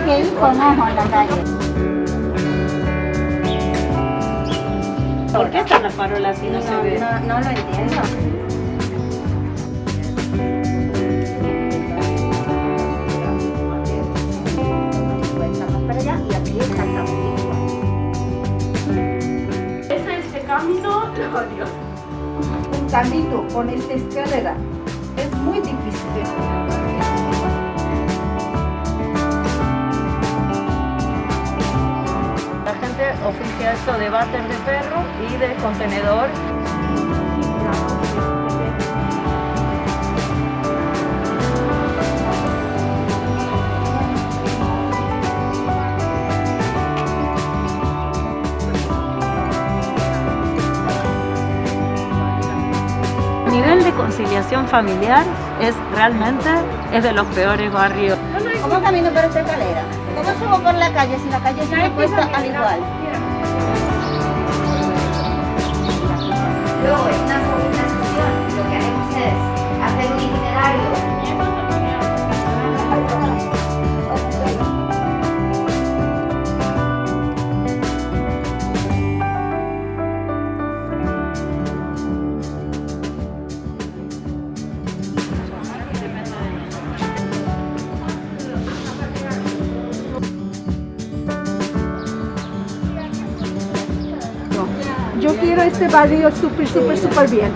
que ir con ojo en la calle. ¿Por qué están las farolas si no se ve? No lo entiendo. Para allá y aquí exactamente igual. Este camino lo odio. Un camino con esta escalera es muy difícil. La gente oficia esto de váter de perro y de contenedor. El nivel de conciliación familiar es realmente de los peores barrios. ¿Cómo camino por esta escalera? ¿Cómo subo por la calle si la calle es una cuesta al igual? Luego, en una segunda sesión, lo que haremos es hacer un itinerario. Yo quiero este barrio súper bien.